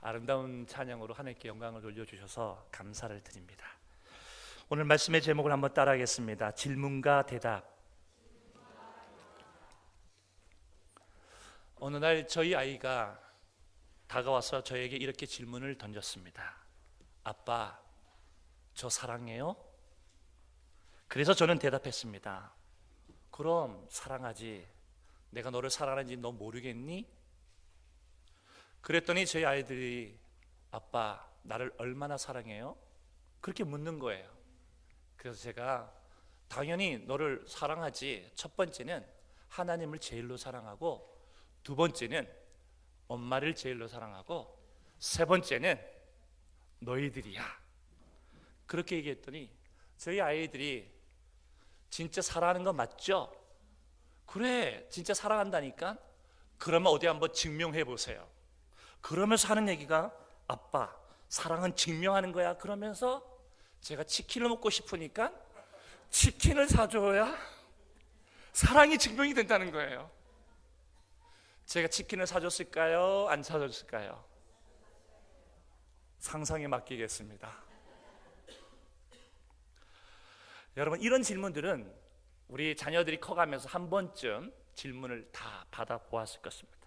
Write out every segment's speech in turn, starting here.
아름다운 찬양으로 하나님께 영광을 돌려주셔서 감사를 드립니다. 오늘 말씀의 제목을 한번 따라하겠습니다. 질문과 대답. 어느 날 저희 아이가 다가와서 저에게 이렇게 질문을 던졌습니다. 아빠, 저 사랑해요? 그래서 저는 대답했습니다. 그럼 사랑하지. 내가 너를 사랑하는지 너 모르겠니? 그랬더니 저희 아이들이 아빠, 나를 얼마나 사랑해요? 그렇게 묻는 거예요. 그래서 제가 당연히 너를 사랑하지. 첫 번째는 하나님을 제일로 사랑하고, 두 번째는 엄마를 제일로 사랑하고, 세 번째는 너희들이야. 그렇게 얘기했더니 저희 아이들이 진짜 사랑하는 거 맞죠? 그래, 진짜 사랑한다니까? 그러면 어디 한번 증명해 보세요. 그러면서 하는 얘기가 아빠, 사랑은 증명하는 거야. 그러면서 제가 치킨을 먹고 싶으니까 치킨을 사줘야 사랑이 증명이 된다는 거예요. 제가 치킨을 사줬을까요? 안 사줬을까요? 상상에 맡기겠습니다. 여러분, 이런 질문들은 우리 자녀들이 커가면서 한 번쯤 질문을 다 받아보았을 것입니다.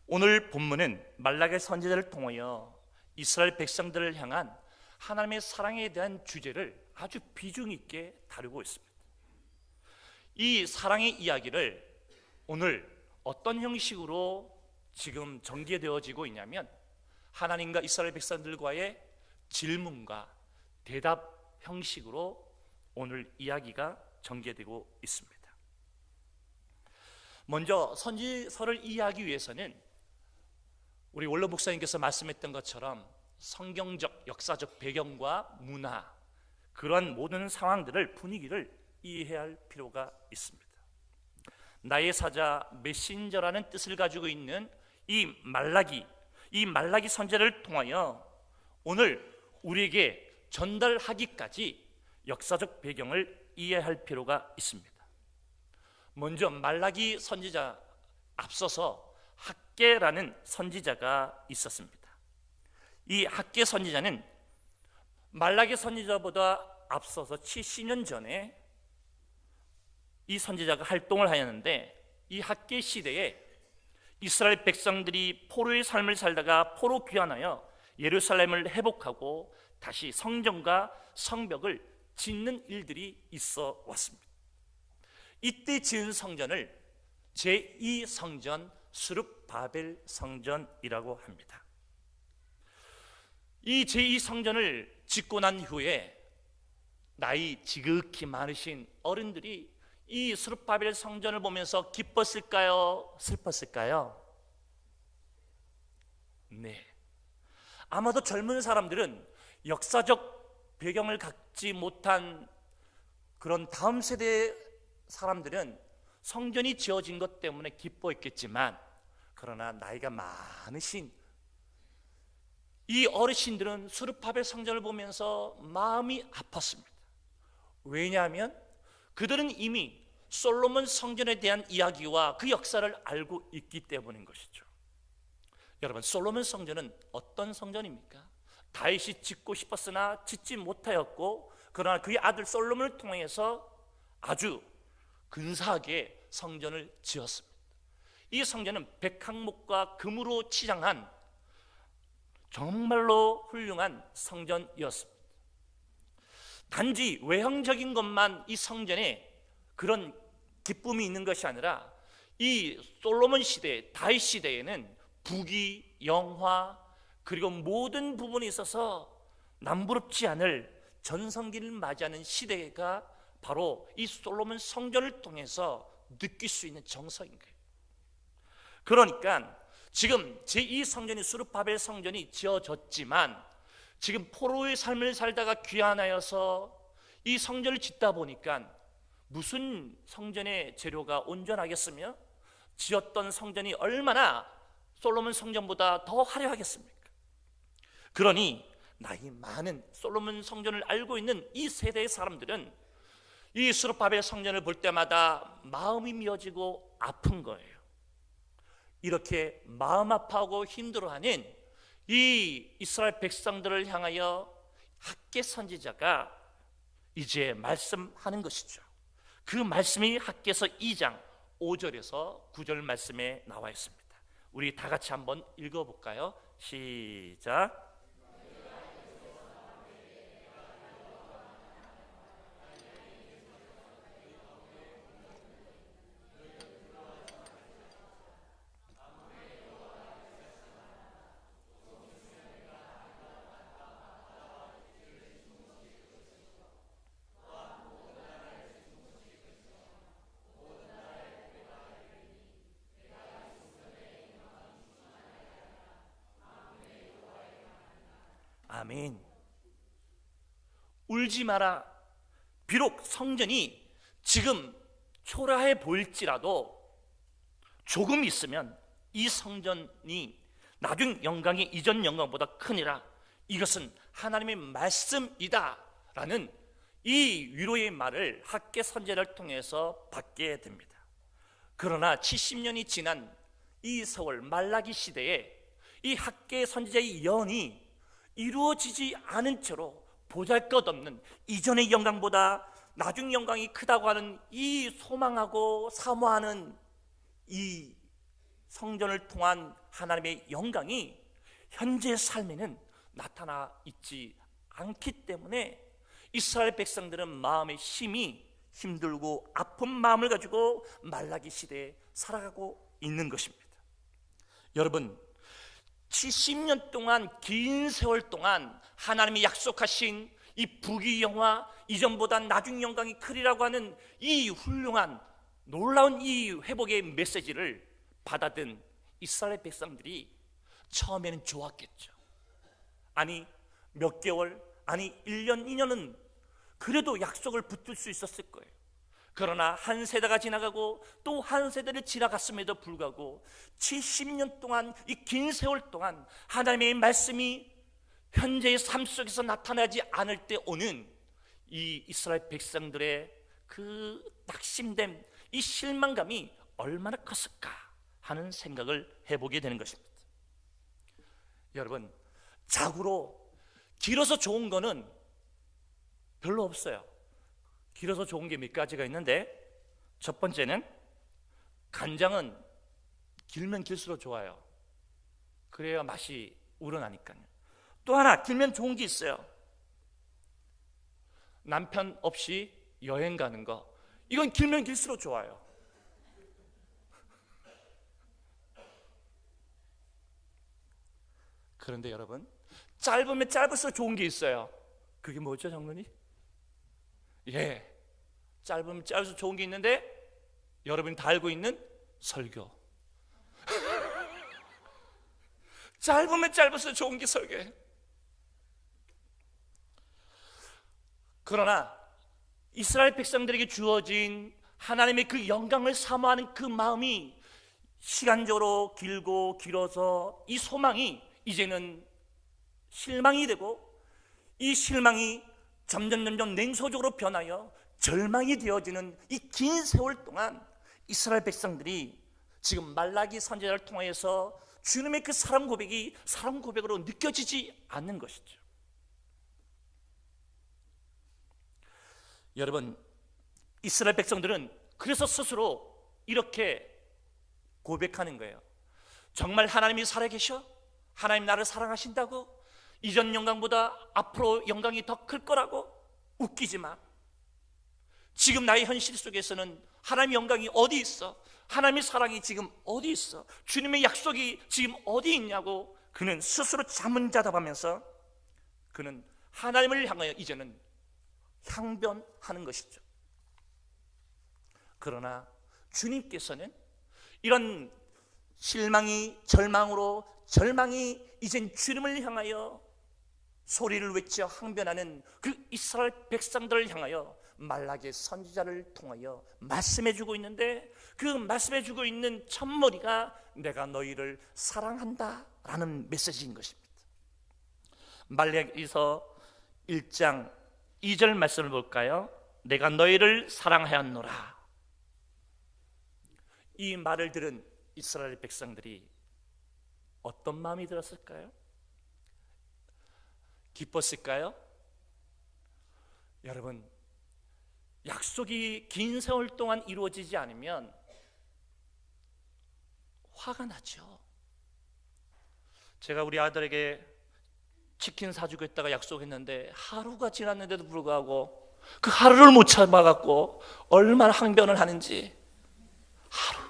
오늘 본문은 말라기 선지자를 통하여 이스라엘 백성들을 향한 하나님의 사랑에 대한 주제를 아주 비중 있게 다루고 있습니다. 이 사랑의 이야기를 오늘 어떤 형식으로 지금 전개되어지고 있냐면 하나님과 이스라엘 백성들과의 질문과 대답 형식으로 오늘 이야기가 전개되고 있습니다. 먼저 선지서를 이해하기 위해서는 우리 원로 목사님께서 말씀했던 것처럼 성경적 역사적 배경과 문화, 그러한 모든 상황들을, 분위기를 이해해야 할 필요가 있습니다. 나의 사자, 메신저라는 뜻을 가지고 있는 이 말라기 선지자를 통하여 오늘 우리에게 전달하기까지 역사적 배경을 이해할 필요가 있습니다. 먼저 말라기 선지자 앞서서 학개라는 선지자가 있었습니다. 이 학개 선지자는 말라기 선지자보다 앞서서 70년 전에 이 선지자가 활동을 하였는데, 이 학개 시대에 이스라엘 백성들이 포로의 삶을 살다가 포로 귀환하여 예루살렘을 회복하고 다시 성전과 성벽을 짓는 일들이 있어 왔습니다. 이때 지은 성전을 제2성전 스룹바벨 성전이라고 합니다. 이 제2성전을 짓고 난 후에 나이 지극히 많으신 어른들이 이 스룹바벨 성전을 보면서 기뻤을까요? 슬펐을까요? 네, 아마도 젊은 사람들은 역사적 배경을 갖지 못한 그런 다음 세대 사람들은 성전이 지어진 것 때문에 기뻐했겠지만, 그러나 나이가 많으신 이 어르신들은 스룹바벨 성전을 보면서 마음이 아팠습니다. 왜냐하면 그들은 이미 솔로몬 성전에 대한 이야기와 그 역사를 알고 있기 때문인 것이죠. 여러분, 솔로몬 성전은 어떤 성전입니까? 다윗이 짓고 싶었으나 짓지 못하였고, 그러나 그의 아들 솔로몬을 통해서 아주 근사하게 성전을 지었습니다. 이 성전은 백항목과 금으로 치장한 정말로 훌륭한 성전이었습니다. 단지 외형적인 것만 이 성전에 그런 기쁨이 있는 것이 아니라 이 솔로몬 시대, 다윗 시대에는 부귀, 영화, 그리고 모든 부분에 있어서 남부럽지 않을 전성기를 맞이하는 시대가 바로 이 솔로몬 성전을 통해서 느낄 수 있는 정서인 거예요. 그러니까 지금 제2성전이 스룹바벨 성전이 지어졌지만, 지금 포로의 삶을 살다가 귀환하여서 이 성전을 짓다 보니까 무슨 성전의 재료가 온전하겠으며 지었던 성전이 얼마나 솔로몬 성전보다 더 화려하겠습니까? 그러니 나이 많은 솔로몬 성전을 알고 있는 이 세대의 사람들은 이 스룹바벨 성전을 볼 때마다 마음이 미어지고 아픈 거예요. 이렇게 마음 아파하고 힘들어하는 이 이스라엘 백성들을 향하여 학개 선지자가 이제 말씀하는 것이죠. 그 말씀이 학개서 2장 5절에서 9절 말씀에 나와 있습니다. 우리 다 같이 한번 읽어볼까요? 시작. 아멘. 울지 마라. 비록 성전이 지금 초라해 보일지라도 조금 있으면 이 성전이 나중 영광이 이전 영광보다 크니라. 이것은 하나님의 말씀이다 라는 이 위로의 말을 학개 선지자를 통해서 받게 됩니다. 그러나 70년이 지난 이 세월 말라기 시대에 이 학개 선지자의 예언이 이루어지지 않은 채로 보잘것없는 이전의 영광보다 나중 영광이 크다고 하는 이 소망하고 사모하는 이 성전을 통한 하나님의 영광이 현재 삶에는 나타나 있지 않기 때문에 이스라엘 백성들은 마음의 힘이 힘들고 아픈 마음을 가지고 말라기 시대에 살아가고 있는 것입니다. 여러분, 70년 동안, 긴 세월 동안 하나님이 약속하신 이 부귀영화, 이전보다 나중 영광이 크리라고 하는 이 훌륭한 놀라운 이 회복의 메시지를 받아든 이스라엘 백성들이 처음에는 좋았겠죠. 아니 몇 개월, 아니 1년, 2년은 그래도 약속을 붙들 수 있었을 거예요. 그러나 한 세대가 지나가고 또 한 세대를 지나갔음에도 불구하고 70년 동안, 이 긴 세월 동안 하나님의 말씀이 현재의 삶 속에서 나타나지 않을 때 오는 이 이스라엘 백성들의 그 낙심됨, 이 실망감이 얼마나 컸을까 하는 생각을 해보게 되는 것입니다. 여러분, 자고로 길어서 좋은 거는 별로 없어요. 길어서 좋은 게 몇 가지가 있는데, 첫 번째는 간장은 길면 길수록 좋아요. 그래야 맛이 우러나니까요. 또 하나 길면 좋은 게 있어요. 남편 없이 여행 가는 거, 이건 길면 길수록 좋아요. 그런데 여러분, 짧으면 짧을수록 좋은 게 있어요. 그게 뭐죠, 장로님? 예, 짧으면 짧을수록 좋은 게 있는데 여러분이 다 알고 있는 설교. 짧으면 짧을수록 좋은 게 설교예요. 그러나 이스라엘 백성들에게 주어진 하나님의 그 영광을 사모하는 그 마음이 시간적으로 길고 길어서 이 소망이 이제는 실망이 되고, 이 실망이 점점 냉소적으로 변하여 절망이 되어지는 이 긴 세월 동안 이스라엘 백성들이 지금 말라기 선지자를 통해서 주님의 그 사랑 고백이 사랑 고백으로 느껴지지 않는 것이죠. 여러분, 이스라엘 백성들은 그래서 스스로 이렇게 고백하는 거예요. 정말 하나님이 살아계셔? 하나님 나를 사랑하신다고? 이전 영광보다 앞으로 영광이 더 클 거라고? 웃기지 마. 지금 나의 현실 속에서는 하나님의 영광이 어디 있어? 하나님의 사랑이 지금 어디 있어? 주님의 약속이 지금 어디 있냐고 그는 스스로 자문자답하면서 그는 하나님을 향하여 이제는 항변하는 것이죠. 그러나 주님께서는 이런 실망이 절망으로, 절망이 이젠 주님을 향하여 소리를 외쳐 항변하는 그 이스라엘 백성들을 향하여 말라기 선지자를 통하여 말씀해주고 있는데, 그 말씀해주고 있는 첫머리가 내가 너희를 사랑한다 라는 메시지인 것입니다. 말라기서 1장 2절 말씀을 볼까요? 내가 너희를 사랑하였노라. 이 말을 들은 이스라엘 백성들이 어떤 마음이 들었을까요? 기뻤을까요? 여러분, 약속이 긴 세월 동안 이루어지지 않으면 화가 나죠. 제가 우리 아들에게 치킨 사주고 있다가 약속했는데 하루가 지났는데도 불구하고 그 하루를 못 참아갖고 얼마나 항변을 하는지. 하루.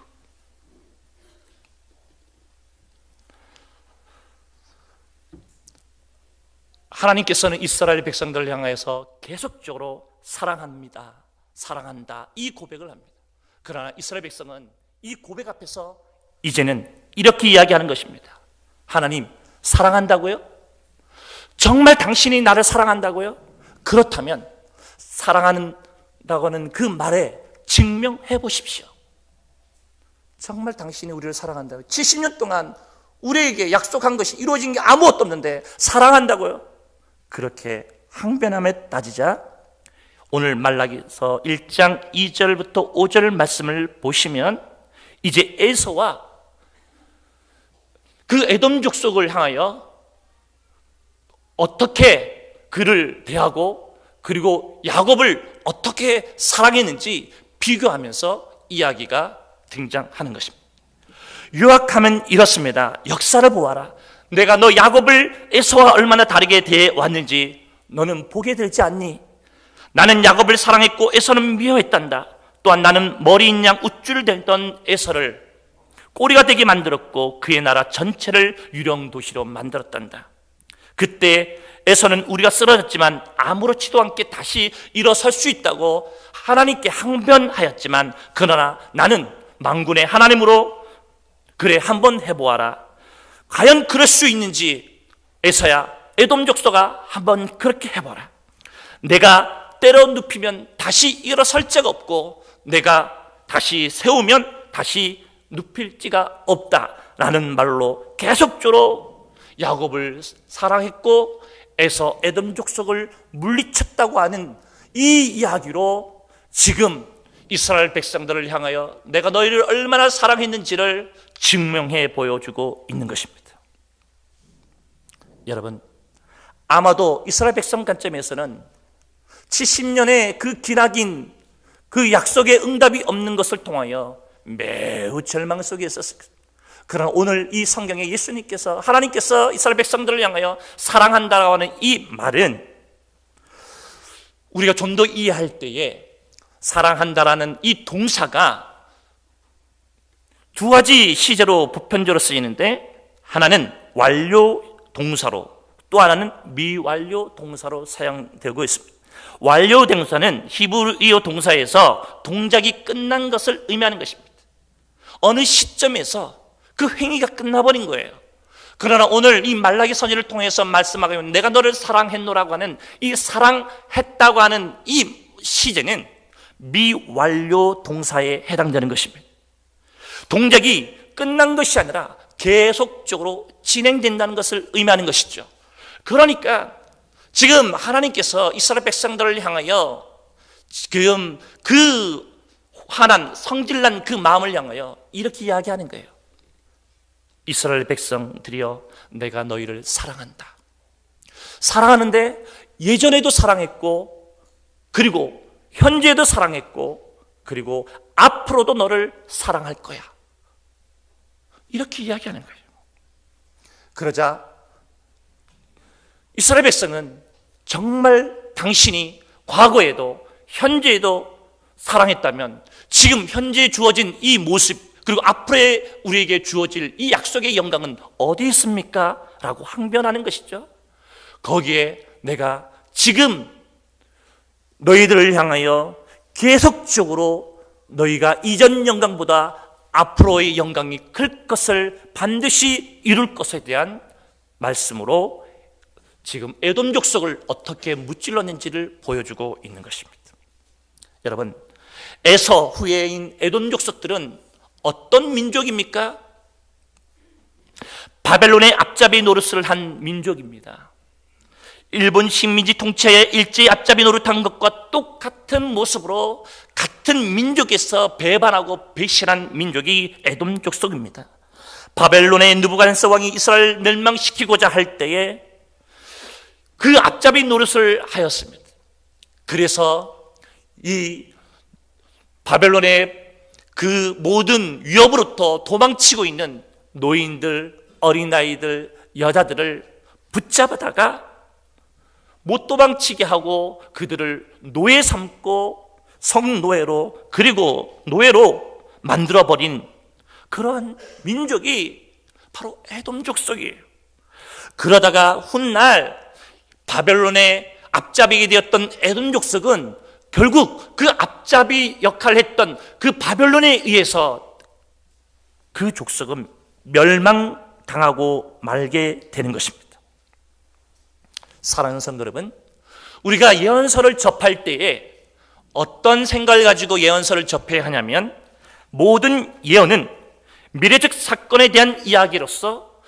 하나님께서는 이스라엘 백성들을 향해서 계속적으로 사랑합니다, 사랑한다, 이 고백을 합니다. 그러나 이스라엘 백성은 이 고백 앞에서 이제는 이렇게 이야기하는 것입니다. 하나님, 사랑한다고요? 정말 당신이 나를 사랑한다고요? 그렇다면 사랑한다고 하는 그 말에 증명해 보십시오. 정말 당신이 우리를 사랑한다고요? 70년 동안 우리에게 약속한 것이 이루어진 게 아무것도 없는데 사랑한다고요? 그렇게 항변함에 따지자 오늘 말라기서 1장 2절부터 5절 말씀을 보시면 이제 에서와 그 에돔 족속을 향하여 어떻게 그를 대하고 그리고 야곱을 어떻게 사랑했는지 비교하면서 이야기가 등장하는 것입니다. 요약하면 이렇습니다. 역사를 보아라. 내가 너 야곱을 에서와 얼마나 다르게 대해왔는지 너는 보게 되지 않니? 나는 야곱을 사랑했고 에서는 미워했단다. 또한 나는 머리인 양 우쭐대던 에서를 꼬리가 되게 만들었고 그의 나라 전체를 유령도시로 만들었단다. 그때 에서는 우리가 쓰러졌지만 아무렇지도 않게 다시 일어설 수 있다고 하나님께 항변하였지만 그러나 나는 만군의 하나님으로 그래 한번 해보아라. 과연 그럴 수 있는지 에서야 에돔 족속아 한번 그렇게 해보라. 내가 때려 눕히면 다시 일어설 자가 없고 내가 다시 세우면 다시 눕힐 지가 없다라는 말로 계속적으로 야곱을 사랑했고 에서 에돔 족속을 물리쳤다고 하는 이 이야기로 지금 이스라엘 백성들을 향하여 내가 너희를 얼마나 사랑했는지를 증명해 보여주고 있는 것입니다. 여러분, 아마도 이스라엘 백성 관점에서는 70년의 그 기나긴 그 약속의 응답이 없는 것을 통하여 매우 절망 속에 있었을 것입니다. 그러나 오늘 이 성경에 예수님께서 하나님께서 이스라엘 백성들을 향하여 사랑한다라고 하는 이 말은 우리가 좀 더 이해할 때에 사랑한다라는 이 동사가 두 가지 시제로 보편적으로 쓰이는데 하나는 완료 동사로 또 하나는 미완료 동사로 사용되고 있습니다. 완료 동사는 히브리어 동사에서 동작이 끝난 것을 의미하는 것입니다. 어느 시점에서 그 행위가 끝나버린 거예요. 그러나 오늘 이 말라기 선지를 통해서 말씀하고 있는 내가 너를 사랑했노라고 하는 이 사랑했다고 하는 이 시제는 미완료 동사에 해당되는 것입니다. 동작이 끝난 것이 아니라 계속적으로 진행된다는 것을 의미하는 것이죠. 그러니까 지금 하나님께서 이스라엘 백성들을 향하여 지금 그 화난 성질난 그 마음을 향하여 이렇게 이야기하는 거예요. 이스라엘 백성들이여 내가 너희를 사랑한다. 사랑하는데 예전에도 사랑했고 그리고 현재도 사랑했고 그리고 앞으로도 너를 사랑할 거야. 이렇게 이야기하는 거예요. 그러자 이스라엘 백성은 정말 당신이 과거에도 현재에도 사랑했다면 지금 현재 주어진 이 모습 그리고 앞으로의 우리에게 주어질 이 약속의 영광은 어디 있습니까? 라고 항변하는 것이죠. 거기에 내가 지금 너희들을 향하여 계속적으로 너희가 이전 영광보다 앞으로의 영광이 클 것을 반드시 이룰 것에 대한 말씀으로 지금 에돔 족속을 어떻게 무찔렀는지를 보여주고 있는 것입니다. 여러분, 에서 후예인 에돔 족속들은 어떤 민족입니까? 바벨론의 앞잡이 노릇을 한 민족입니다. 일본 식민지 통치의 일제히 앞잡이 노릇한 것과 똑같은 모습으로 같은 민족에서 배반하고 배신한 민족이 에돔 족속입니다. 바벨론의 느부갓네살 왕이 이스라엘 멸망시키고자 할 때에 그 앞잡이 노릇을 하였습니다. 그래서 이 바벨론의 그 모든 위협으로부터 도망치고 있는 노인들, 어린아이들, 여자들을 붙잡아다가 못 도망치게 하고 그들을 노예 삼고 성노예로, 그리고 노예로 만들어버린 그러한 민족이 바로 에돔 족속이에요. 그러다가 훗날 바벨론의 앞잡이게 되었던 에돔 족속은 결국 그 앞잡이 역할을 했던 그 바벨론에 의해서 그 족속은 멸망당하고 말게 되는 것입니다. 사랑하는 성도 여러분, 우리가 예언서를 접할 때에 어떤 생각을 가지고 예언서를 접해야 하냐면, 모든 예언은 미래적 사건에 대한 이야기로서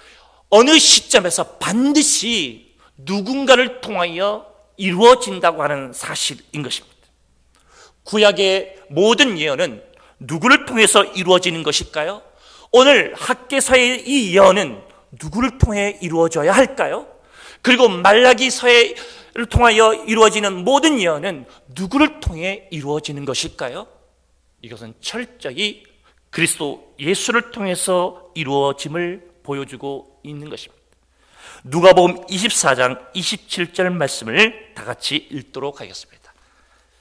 어느 시점에서 반드시 누군가를 통하여 이루어진다고 하는 사실인 것입니다. 구약의 모든 예언은 누구를 통해서 이루어지는 것일까요? 오늘 학개서의 이 예언은 누구를 통해 이루어져야 할까요? 그리고 말라기서를 통하여 이루어지는 모든 예언은 누구를 통해 이루어지는 것일까요? 이것은 철저히 그리스도 예수를 통해서 이루어짐을 보여주고 있는 것입니다. 누가복음 24장 27절 말씀을 다 같이 읽도록 하겠습니다.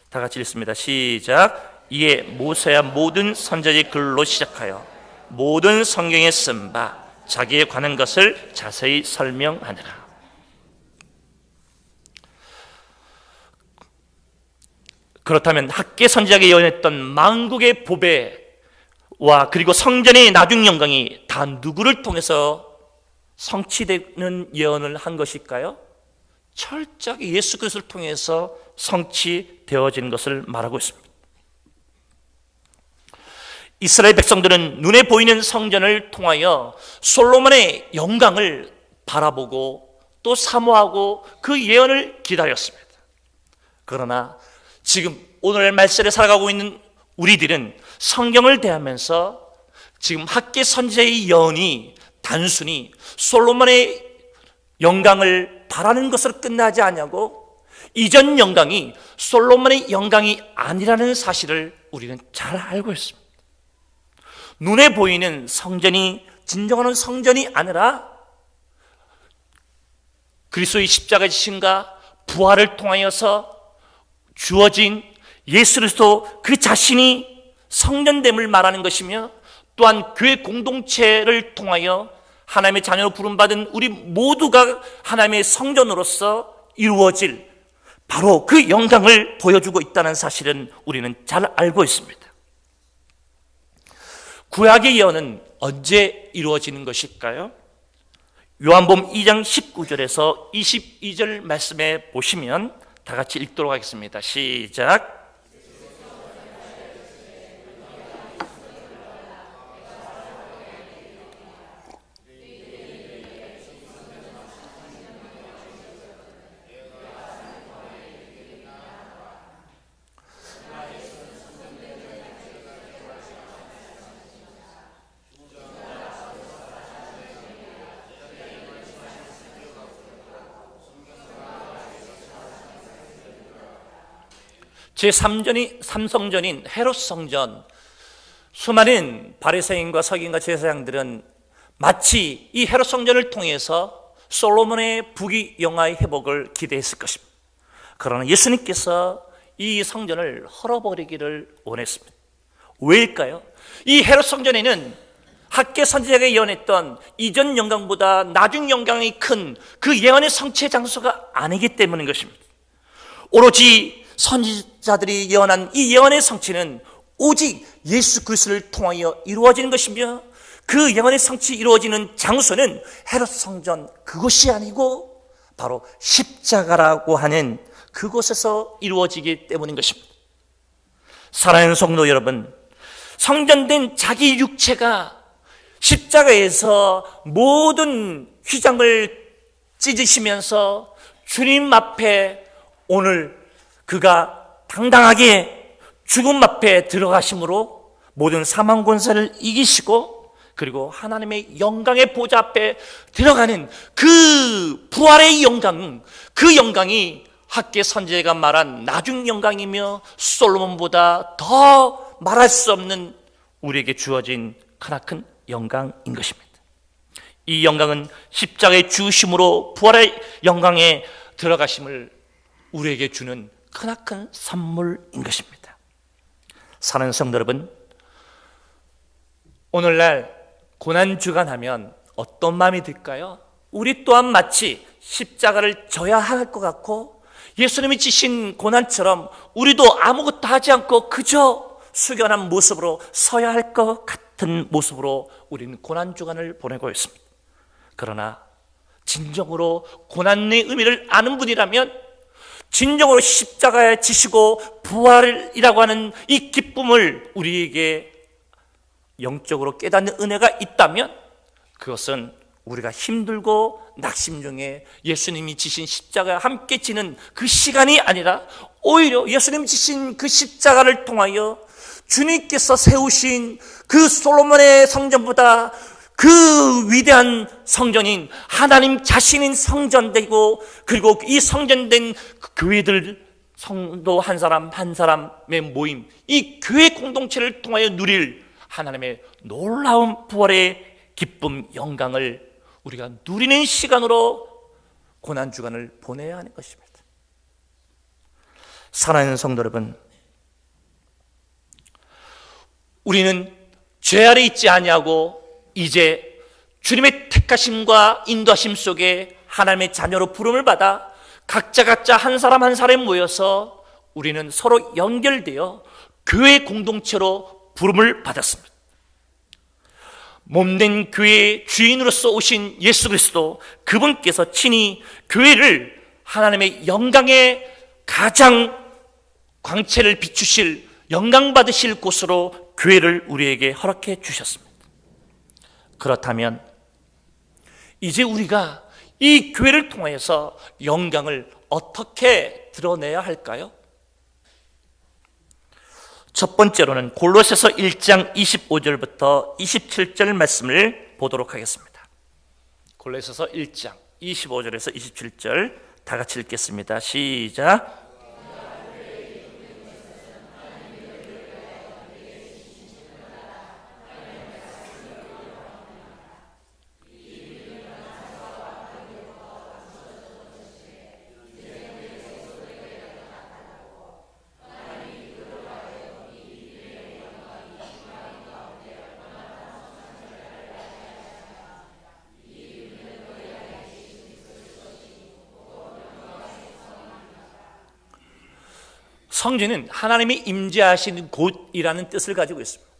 다 같이 읽습니다. 시작. 이에 모세야 모든 선지자의 글로 시작하여 모든 성경에 쓴 바 자기에 관한 것을 자세히 설명하느라. 그렇다면 학개 선지자가 예언했던 만국의 보배와 그리고 성전의 나중 영광이 다 누구를 통해서 성취되는 예언을 한 것일까요? 철저하게 예수 그리스도를 통해서 성취되어지는 것을 말하고 있습니다. 이스라엘 백성들은 눈에 보이는 성전을 통하여 솔로몬의 영광을 바라보고 또 사모하고 그 예언을 기다렸습니다. 그러나 지금 오늘 말세를 살아가고 있는 우리들은 성경을 대하면서 지금 학개 선지자의 예언이 단순히 솔로몬의 영광을 바라는 것으로 끝나지 않냐고, 이전 영광이 솔로몬의 영광이 아니라는 사실을 우리는 잘 알고 있습니다. 눈에 보이는 성전이 진정한 성전이 아니라 그리스도의 십자가 지신과 부활을 통하여서 주어진 예수 그리스도 그 자신이 성전됨을 말하는 것이며, 또한 교회 공동체를 통하여 하나님의 자녀로 부름받은 우리 모두가 하나님의 성전으로서 이루어질 바로 그 영광을 보여주고 있다는 사실은 우리는 잘 알고 있습니다. 구약의 예언은 언제 이루어지는 것일까요? 요한복음 2장 19절에서 22절 말씀에 보시면 다 같이 읽도록 하겠습니다. 시작. 제3성전인 헤롯 성전, 수많은 바리새인과 서기관과 제사장들은 마치 이 헤롯 성전을 통해서 솔로몬의 부귀영화의 회복을 기대했을 것입니다. 그러나 예수님께서 이 성전을 헐어버리기를 원했습니다. 왜일까요? 이 헤롯 성전에는 학개 선지자가 예언했던 이전 영광보다 나중 영광이 큰 그 예언의 성취의 장소가 아니기 때문인 것입니다. 오로지 선지자들이 예언한 이 예언의 성취는 오직 예수 그리스도를 통하여 이루어지는 것이며, 그 예언의 성취 이루어지는 장소는 헤롯 성전 그곳이 아니고 바로 십자가라고 하는 그곳에서 이루어지기 때문인 것입니다. 사랑하는 성도 여러분, 성전된 자기 육체가 십자가에서 모든 휘장을 찢으시면서 주님 앞에 오늘 그가 당당하게 죽음 앞에 들어가심으로 모든 사망 권세를 이기시고 그리고 하나님의 영광의 보좌 앞에 들어가는 그 부활의 영광, 그 영광이 학개 선지자가 말한 나중 영광이며 솔로몬보다 더 말할 수 없는 우리에게 주어진 크나큰 영광인 것입니다. 이 영광은 십자가의 죽으심으로 부활의 영광에 들어가심을 우리에게 주는 크나큰 선물인 것입니다. 사랑하는 성도 여러분, 오늘날 고난주간 하면 어떤 마음이 들까요? 우리 또한 마치 십자가를 져야 할 것 같고 예수님이 지신 고난처럼 우리도 아무것도 하지 않고 그저 숙연한 모습으로 서야 할 것 같은 모습으로 우리는 고난주간을 보내고 있습니다. 그러나 진정으로 고난의 의미를 아는 분이라면, 진정으로 십자가에 지시고 부활이라고 하는 이 기쁨을 우리에게 영적으로 깨닫는 은혜가 있다면, 그것은 우리가 힘들고 낙심 중에 예수님이 지신 십자가와 함께 지는 그 시간이 아니라 오히려 예수님이 지신 그 십자가를 통하여 주님께서 세우신 그 솔로몬의 성전보다 그 위대한 성전인 하나님 자신인 성전되고, 그리고 이 성전된 교회들, 성도 한 사람 한 사람의 모임, 이 교회 공동체를 통하여 누릴 하나님의 놀라운 부활의 기쁨, 영광을 우리가 누리는 시간으로 고난주간을 보내야 하는 것입니다. 사랑하는 성도 여러분, 우리는 죄 아래 있지 아니하고 이제 주님의 택하심과 인도하심 속에 하나님의 자녀로 부름을 받아 각자 한 사람 한 사람에 모여서 우리는 서로 연결되어 교회 공동체로 부름을 받았습니다. 몸된 교회의 주인으로서 오신 예수 그리스도, 그분께서 친히 교회를 하나님의 영광의 가장 광채를 비추실, 영광 받으실 곳으로 교회를 우리에게 허락해 주셨습니다. 그렇다면 이제 우리가 이 교회를 통해서 영광을 어떻게 드러내야 할까요? 첫 번째로는 골로새서 1장 25절부터 27절 말씀을 보도록 하겠습니다. 골로새서 1장 25절에서 27절 다 같이 읽겠습니다. 시작. 성전은 하나님이 임재하시는 곳이라는 뜻을 가지고 있습니다.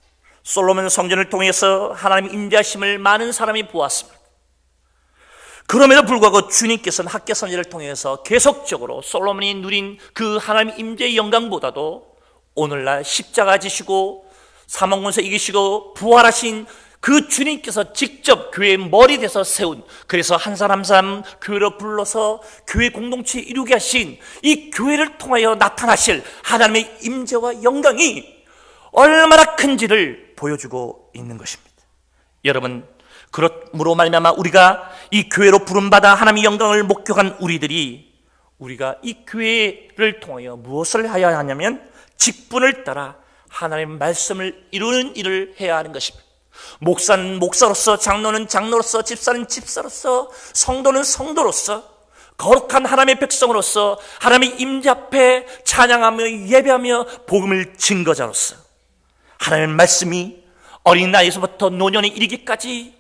솔로몬 성전을 통해서 하나님의 임재하심을 많은 사람이 보았습니다. 그럼에도 불구하고 주님께서는 학개 선지자를 통해서 계속적으로 솔로몬이 누린 그 하나님의 임재의 영광보다도 오늘날 십자가 지시고 사망권세 이기시고 부활하신 그 주님께서 직접 교회의 머리 돼서 세운, 그래서 한 사람 한 사람 교회로 불러서 교회 공동체에 이루게 하신 이 교회를 통하여 나타나실 하나님의 임재와 영광이 얼마나 큰지를 보여주고 있는 것입니다. 여러분, 그러므로 말미암아 우리가 이 교회로 부름받아 하나님의 영광을 목격한 우리가 이 교회를 통하여 무엇을 해야 하냐면 직분을 따라 하나님의 말씀을 이루는 일을 해야 하는 것입니다. 목사는 목사로서, 장로는 장로로서, 집사는 집사로서, 성도는 성도로서, 거룩한 하나님의 백성으로서 하나님의 임재 앞에 찬양하며 예배하며 복음을 증거자로서 하나님의 말씀이 어린 나이에서부터 노년에 이르기까지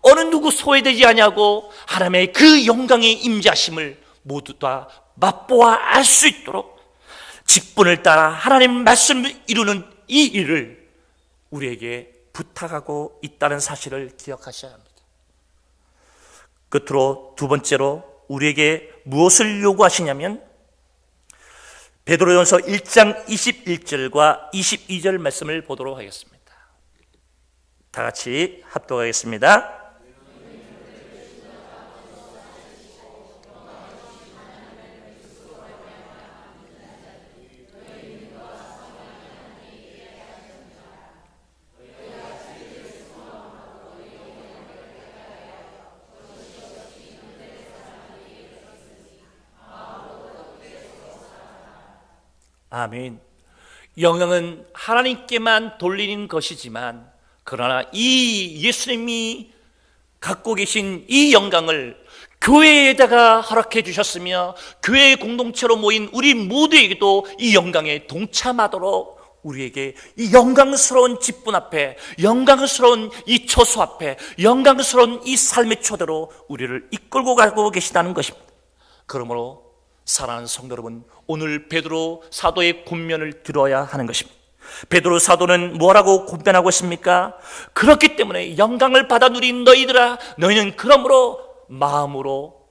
어느 누구 소외되지 아니하고 하나님의 그 영광의 임재하심을 모두 다 맛보아 알 수 있도록 직분을 따라 하나님의 말씀을 이루는 이 일을 우리에게 부탁하고 있다는 사실을 기억하셔야 합니다. 끝으로 두 번째로 우리에게 무엇을 요구하시냐면 베드로전서 1장 21절과 22절 말씀을 보도록 하겠습니다. 다 같이 합독하겠습니다. 아멘. 영광은 하나님께만 돌리는 것이지만, 그러나 이 예수님이 갖고 계신 이 영광을 교회에다가 허락해 주셨으며, 교회의 공동체로 모인 우리 모두에게도 이 영광에 동참하도록 우리에게 이 영광스러운 직분 앞에, 영광스러운 이 처소 앞에, 영광스러운 이 삶의 초대로 우리를 이끌고 가고 계시다는 것입니다. 그러므로 사랑하는 성도 여러분, 오늘 베드로 사도의 권면을 들어야 하는 것입니다. 베드로 사도는 뭐라고 권면하고 있습니까? 그렇기 때문에 영광을 받아 누린 너희들아, 너희는 그러므로 마음으로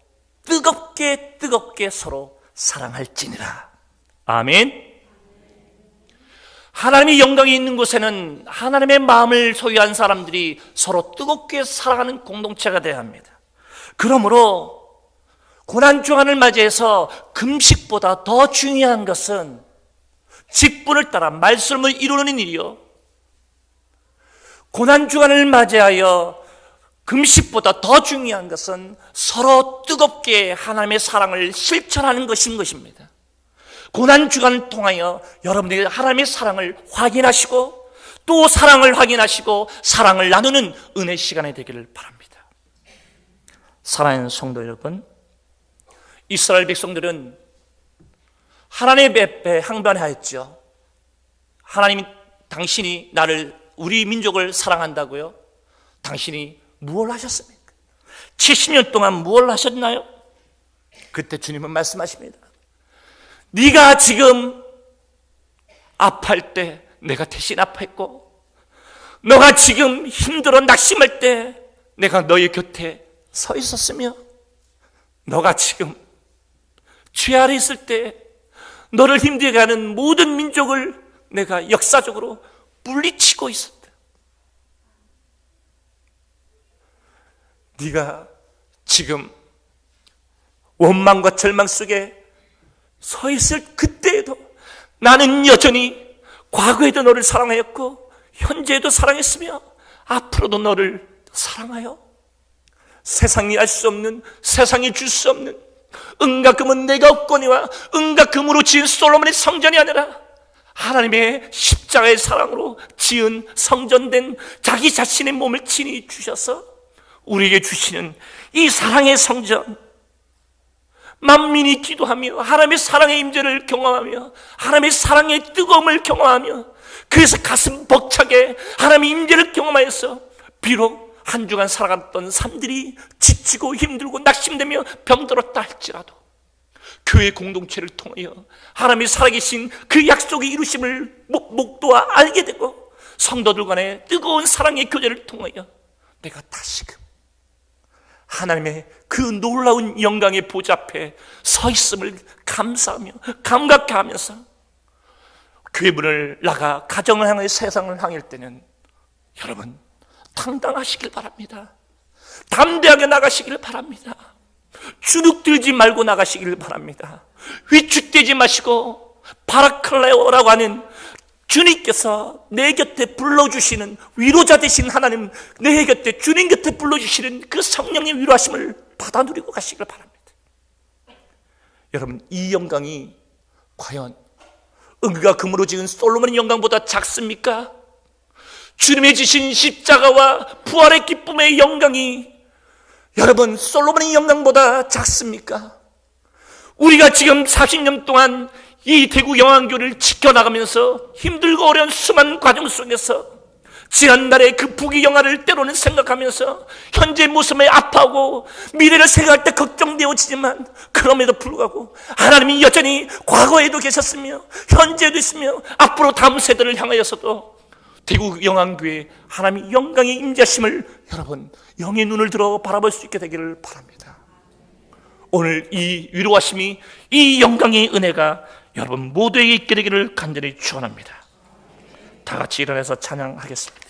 뜨겁게 서로 사랑할지니라. 아멘. 하나님의 영광이 있는 곳에는 하나님의 마음을 소유한 사람들이 서로 뜨겁게 사랑하는 공동체가 되어야 합니다. 그러므로 고난주간을 맞이해서 금식보다 더 중요한 것은 직분을 따라 말씀을 이루는 일이요, 고난주간을 맞이하여 금식보다 더 중요한 것은 서로 뜨겁게 하나님의 사랑을 실천하는 것인 것입니다. 고난주간을 통하여 여러분들이 하나님의 사랑을 확인하시고, 또 사랑을 확인하시고 사랑을 나누는 은혜 시간이 되기를 바랍니다. 사랑하는 성도 여러분, 이스라엘 백성들은 하나님의 앞에 항변하였죠. 하나님, 당신이 나를, 우리 민족을 사랑한다고요? 당신이 무엇을 하셨습니까? 70년 동안 무엇을 하셨나요? 그때 주님은 말씀하십니다. 네가 지금 아파할 때 내가 대신 아파했고, 너가 지금 힘들어 낙심할 때 내가 너의 곁에 서 있었으며, 너가 지금 죄 아래 있을 때 너를 힘들게 하는 모든 민족을 내가 역사적으로 물리치고 있었다. 네가 지금 원망과 절망 속에 서 있을 그때에도 나는 여전히 과거에도 너를 사랑하였고 현재에도 사랑했으며 앞으로도 너를 사랑하여 세상이 알 수 없는, 세상이 줄 수 없는 은과 금은 내가 없거니와 은과 금으로 지은 솔로몬의 성전이 아니라 하나님의 십자가의 사랑으로 지은 성전된 자기 자신의 몸을 친히 주셔서 우리에게 주시는 이 사랑의 성전, 만민이 기도하며 하나님의 사랑의 임재를 경험하며 하나님의 사랑의 뜨거움을 경험하며, 그래서 가슴 벅차게 하나님의 임재를 경험하여서 비록 한 주간 살아갔던 삶들이 지치고 힘들고 낙심되며 병들었다 할지라도 교회 공동체를 통하여 하나님의 살아계신 그 약속의 이루심을 목도와 알게 되고, 성도들 간의 뜨거운 사랑의 교제를 통하여 내가 다시금 하나님의 그 놀라운 영광의 보좌 앞에 서 있음을 감사하며 감격해하면서 교회 문을 나가 가정을 향해 세상을 향할 때는 여러분 당당하시길 바랍니다. 담대하게 나가시길 바랍니다. 주눅들지 말고 나가시길 바랍니다. 위축되지 마시고 바라클레오라고 하는 주님께서 내 곁에 불러주시는 위로자 되신 하나님, 내 곁에 주님 곁에 불러주시는 그 성령의 위로하심을 받아 누리고 가시길 바랍니다. 여러분, 이 영광이 과연 은과 금으로 지은 솔로몬의 영광보다 작습니까? 주님의 지신 십자가와 부활의 기쁨의 영광이 여러분 솔로몬의 영광보다 작습니까? 우리가 지금 40년 동안 이 대구 영안교를 지켜나가면서 힘들고 어려운 수많은 과정 속에서 지난날의 그 부귀영화를 때로는 생각하면서 현재 모습에 아파하고 미래를 생각할 때 걱정되어지지만, 그럼에도 불구하고 하나님이 여전히 과거에도 계셨으며 현재도 있으며 앞으로 다음 세대를 향하여서도 대구 영안교회 하나님의 영광의 임재하심을 여러분 영의 눈을 들어 바라볼 수 있게 되기를 바랍니다. 오늘 이 위로하심이, 이 영광의 은혜가 여러분 모두에게 있게 되기를 간절히 축원합니다. 다 같이 일어나서 찬양하겠습니다.